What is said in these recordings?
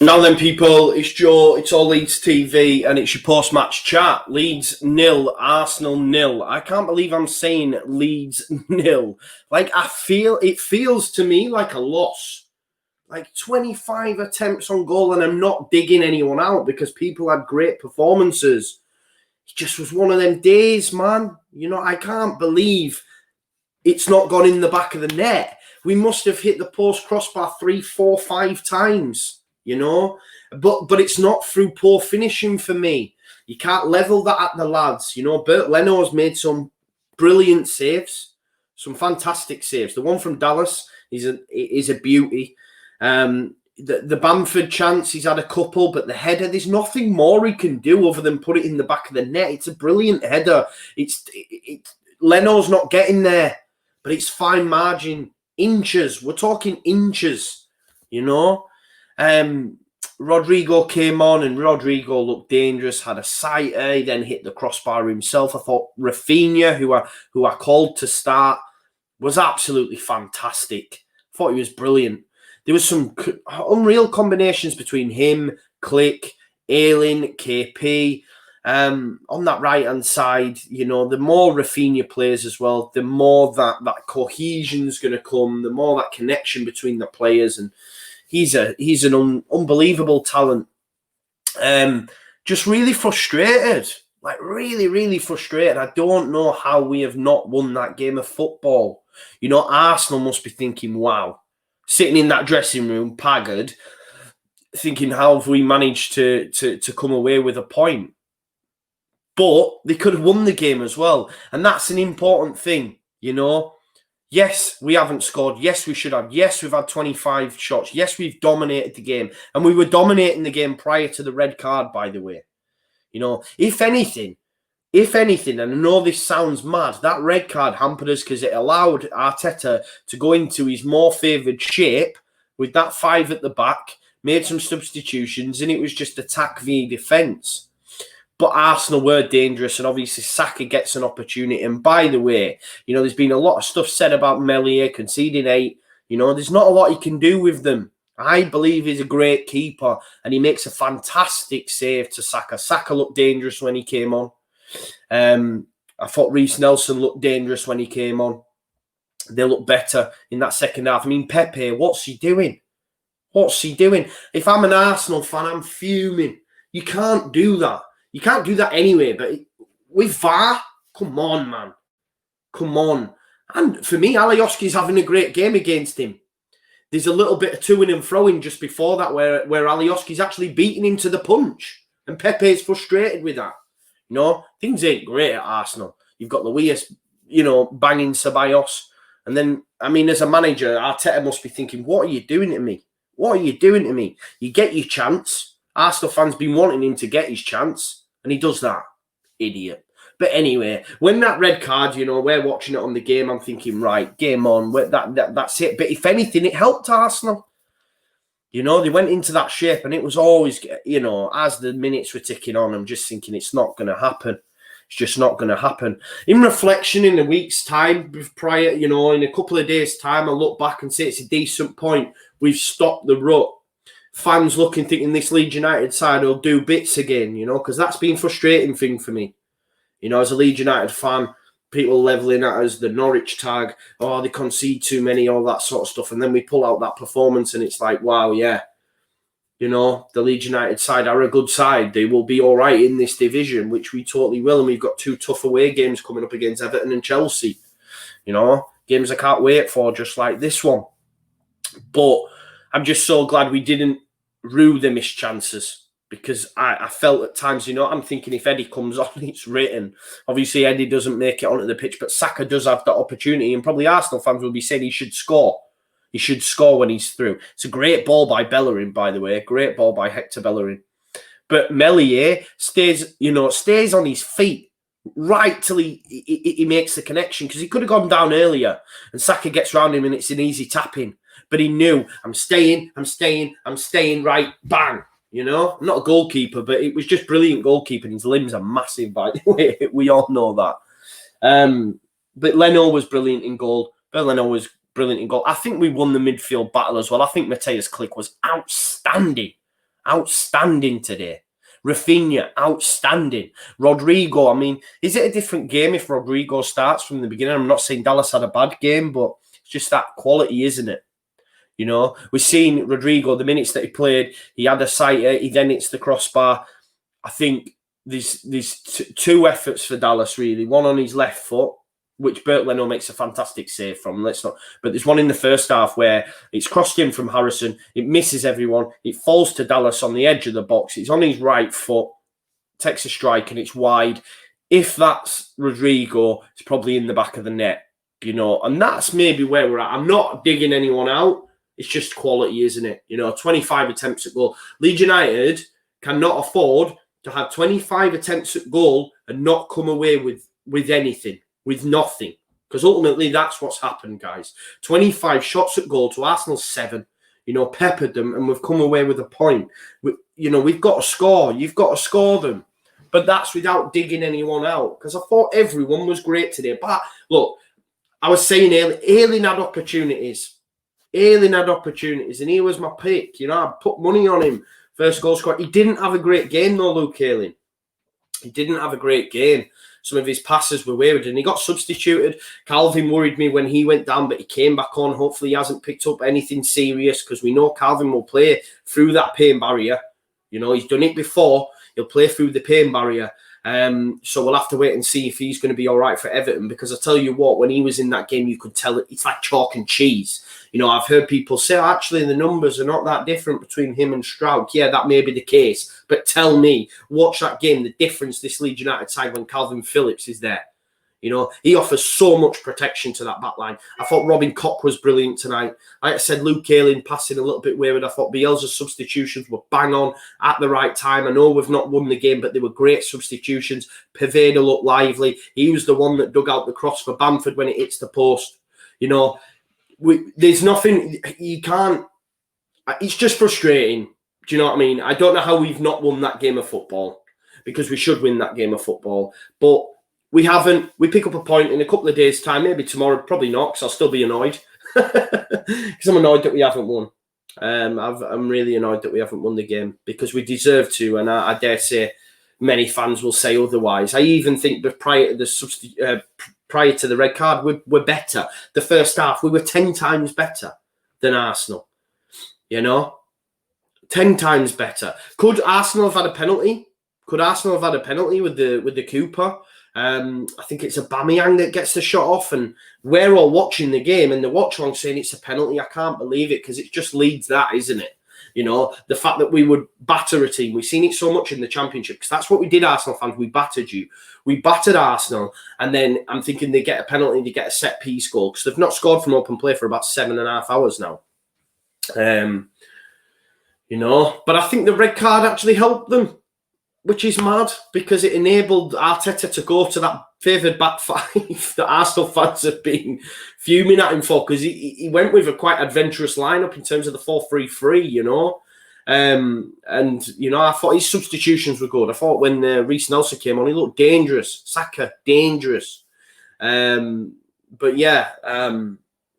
Now then, people, it's Joe, it's all Leeds TV, and it's your post-match chat. Leeds 0, Arsenal 0. I can't believe I'm saying Leeds 0. It feels to me like a loss. Like 25 attempts on goal, and I'm not digging anyone out because people had great performances. It just was one of them days, man. I can't believe it's not gone in the back of the net. We must have hit the post crossbar 3, 4, 5 times. But it's not through poor finishing for me. You can't level that at the lads. Bert Leno's made some brilliant saves, some fantastic saves. The one from Dallas is a beauty. The Bamford chance, he's had a couple, but the header, there's nothing more he can do other than put it in the back of the net. It's a brilliant header. Leno's not getting there, but it's fine margin, inches. We're talking inches, Rodrigo came on and Rodrigo looked dangerous, had a sighter, he then hit the crossbar himself. I thought Rafinha, who I called to start, was absolutely fantastic. I thought he was brilliant. There was some unreal combinations between him, Click, Ayling, KP. On that right-hand side, the more Rafinha plays as well, the more that cohesion's going to come, the more that connection between the players, and he's an unbelievable talent. Just really frustrated, really, really frustrated. I don't know how we have not won that game of football. Arsenal must be thinking, wow, sitting in that dressing room, haggard, thinking, how have we managed to come away with a point? But they could have won the game as well. And that's an important thing, Yes, we haven't scored. Yes, we should have. Yes, we've had 25 shots. Yes, we've dominated the game. And we were dominating the game prior to the red card, by the way. If anything, and I know this sounds mad, that red card hampered us because it allowed Arteta to go into his more favoured shape with that 5 at the back, made some substitutions, and it was just attack via defence. But Arsenal were dangerous, and obviously Saka gets an opportunity. And by the way, there's been a lot of stuff said about Meslier conceding 8. There's not a lot he can do with them. I believe he's a great keeper, and he makes a fantastic save to Saka. Saka looked dangerous when he came on. I thought Reece Nelson looked dangerous when he came on. They looked better in that second half. Pepe, what's he doing? What's he doing? If I'm an Arsenal fan, I'm fuming. You can't do that. You can't do that anyway, but with VAR, come on, man. Come on. And for me, Alioski's having a great game against him. There's a little bit of to-ing and fro-ing just before that where Alioski's actually beating him to the punch. And Pepe's frustrated with that. Things ain't great at Arsenal. You've got Luis, banging Ceballos. And then, as a manager, Arteta must be thinking, what are you doing to me? What are you doing to me? You get your chance. Arsenal fans been wanting him to get his chance. And he does that. Idiot. But anyway, when that red card, we're watching it on the game, I'm thinking, right, game on. That's it. But if anything, it helped Arsenal. They went into that shape, and it was always, as the minutes were ticking on, I'm just thinking it's not going to happen. It's just not going to happen. In reflection, in a week's time, prior, in a couple of days' time, I'll look back and say it's a decent point. We've stopped the rut. Fans looking, thinking this Leeds United side will do bits again, because that's been a frustrating thing for me. As a Leeds United fan, people levelling at us, the Norwich tag, they concede too many, all that sort of stuff. And then we pull out that performance and it's like, wow, yeah. The Leeds United side are a good side. They will be all right in this division, which we totally will. And we've got 2 tough away games coming up against Everton and Chelsea. Games I can't wait for, just like this one. But I'm just so glad we didn't rue the missed chances, because I felt at times, I'm thinking if Eddie comes on, it's written. Obviously, Eddie doesn't make it onto the pitch, but Saka does have that opportunity, and probably Arsenal fans will be saying he should score. He should score when he's through. It's a great ball by Bellerin, by the way. Great ball by Hector Bellerin. But Meslier stays on his feet right till he makes the connection, because he could have gone down earlier, and Saka gets round him, and it's an easy tap-in. But he knew, I'm staying, right, bang. I'm not a goalkeeper, but it was just brilliant goalkeeping. His limbs are massive, by the way. We all know that. But Leno was brilliant in goal. Leno was brilliant in goal. I think we won the midfield battle as well. I think Mateus Click was outstanding. outstanding today. Rafinha, outstanding. Rodrigo, I mean, is it a different game if Rodrigo starts from the beginning? I'm not saying Dallas had a bad game, but it's just that quality, isn't it? You know, we've seen Rodrigo, the minutes that he played, he had a sighter, he then hits the crossbar. I think there's two efforts for Dallas, really. One on his left foot, which Bert Leno makes a fantastic save from. But there's one in the first half where it's crossed in from Harrison. It misses everyone. It falls to Dallas on the edge of the box. It's on his right foot, takes a strike, and it's wide. If that's Rodrigo, it's probably in the back of the net, you know. And that's maybe where we're at. I'm not digging anyone out. It's just quality, isn't it? You know, 25 attempts at goal. Leeds United cannot afford to have 25 attempts at goal and not come away with anything. With nothing, because ultimately that's what's happened, guys. 25 shots at goal to Arsenal's 7. You know, peppered them, and we've come away with a point. We've got to score. You've got to score them, but that's without digging anyone out. Because I thought everyone was great today. But look, I was saying Ayling had opportunities. Ayling had opportunities, and he was my pick. You know, I put money on him. First goal scorer. He didn't have a great game though, Luke Ayling. He didn't have a great game. Some of his passes were wayward, and he got substituted. Calvin worried me when he went down, but he came back on. Hopefully he hasn't picked up anything serious, because we know Calvin will play through that pain barrier. You know, he's done it before. He'll play through the pain barrier. So we'll have to wait and see if he's going to be all right for Everton, because I tell you what, when he was in that game, you could tell it's like chalk and cheese. You know, I've heard people say, actually, the numbers are not that different between him and Struijk. Yeah, that may be the case. But tell me, watch that game, the difference this Leeds United side when Calvin Phillips is there. You know, he offers so much protection to that back line. I thought Robin Koch was brilliant tonight. Like I said, Luke Ayling passing a little bit wayward. I thought Bielsa's substitutions were bang on at the right time. I know we've not won the game, but they were great substitutions. Poveda looked lively. He was the one that dug out the cross for Bamford when it hits the post. You know, there's nothing, you can't, it's just frustrating. Do you know what I mean? I don't know how we've not won that game of football, because we should win that game of football. But we haven't. We pick up a point in a couple of days' time, maybe tomorrow, probably not, because I'll still be annoyed. Because I'm annoyed that we haven't won. I'm really annoyed that we haven't won the game, because we deserve to, and I dare say many fans will say otherwise. I even think that prior to the red card, we're better. The first half, we were 10 times better than Arsenal. You know? 10 times better. Could Arsenal have had a penalty? Could Arsenal have had a penalty with the Cooper? I think it's Aubameyang that gets the shot off, and we're all watching the game, and the watch along saying it's a penalty. I can't believe it, because it just leads that, isn't it? You know, the fact that we would batter a team. We've seen it so much in the Championship, because that's what we did, Arsenal fans. We battered you. We battered Arsenal, and then I'm thinking they get a penalty, they get a set-piece goal, because they've not scored from open play for about 7.5 hours now. You know, but I think the red card actually helped them, which is mad, because it enabled Arteta to go to that favoured back five that Arsenal fans have been fuming at him for, because he went with a quite adventurous lineup in terms of the 4-3-3, you know. And, you know, I thought his substitutions were good. I thought when Reece Nelson came on, he looked dangerous. Saka, dangerous. But, yeah,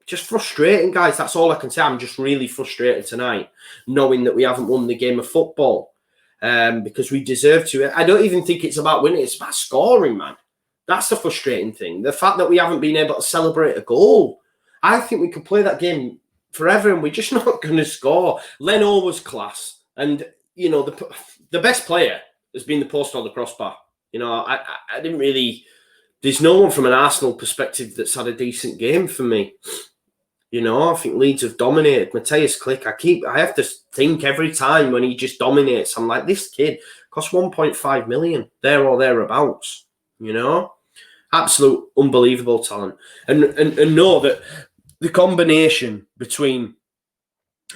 just frustrating, guys. That's all I can say. I'm just really frustrated tonight, knowing that we haven't won the game of football. Because we deserve to. I don't even think it's about winning. It's about scoring, man. That's the frustrating thing. The fact that we haven't been able to celebrate a goal. I think we could play that game forever, and we're just not going to score. Leno was class. And, you know, the best player has been the post or the crossbar. You know, I didn't really... There's no one from an Arsenal perspective that's had a decent game for me. You know, I think Leeds have dominated. Matthias Klick, I have to think every time when he just dominates. I'm like, this kid cost 1.5 million, there or thereabouts. You know, absolute unbelievable talent. And know that the combination between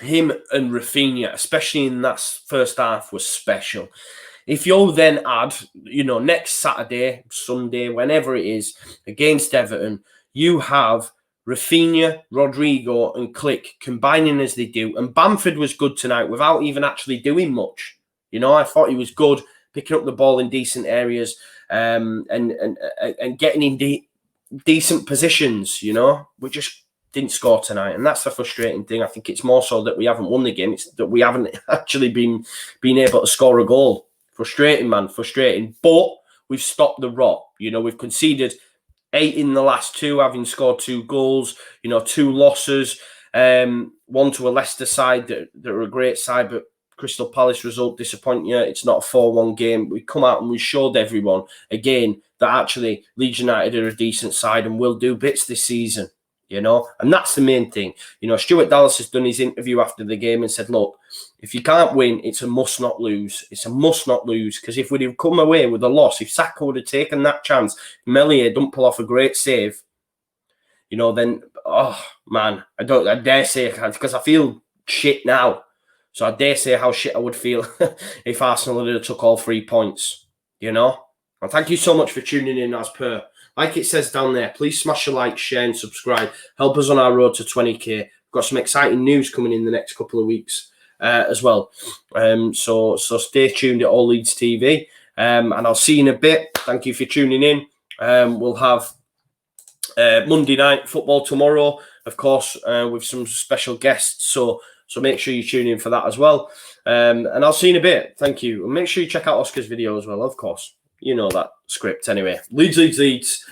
him and Rafinha, especially in that first half, was special. If you'll then add, you know, next Saturday, Sunday, whenever it is, against Everton, you have Rafinha, Rodrigo and Klick combining as they do. And Bamford was good tonight without even actually doing much. You know, I thought he was good, picking up the ball in decent areas and getting in decent positions, you know. We just didn't score tonight, and that's the frustrating thing. I think it's more so that we haven't won the game. It's that we haven't actually been able to score a goal. Frustrating, man, frustrating. But we've stopped the rot. You know, we've conceded 8 in the last 2, having scored 2 goals. You know, 2 losses. One to a Leicester side that are a great side, but Crystal Palace result disappointing you. It's not a 4-1 game. We come out and we showed everyone again that actually Leeds United are a decent side and will do bits this season. You know, and that's the main thing. You know, Stuart Dallas has done his interview after the game and said, look, if you can't win, it's a must not lose. It's a must not lose, because if we'd have come away with a loss, if Saka would have taken that chance, Melier don't pull off a great save, you know, then, oh, man, I dare say, because I feel shit now. So I dare say how shit I would feel if Arsenal had took all 3 points, you know. And thank you so much for tuning in as per. Like it says down there, please smash a like, share and subscribe. Help us on our road to 20k. We've got some exciting news coming in the next couple of weeks as well. So stay tuned at All Leeds TV. And I'll see you in a bit. Thank you for tuning in. We'll have Monday night football tomorrow, of course, with some special guests. So make sure you tune in for that as well. And I'll see you in a bit. Thank you. And make sure you check out Oscar's video as well, of course. You know that script anyway. Leeds.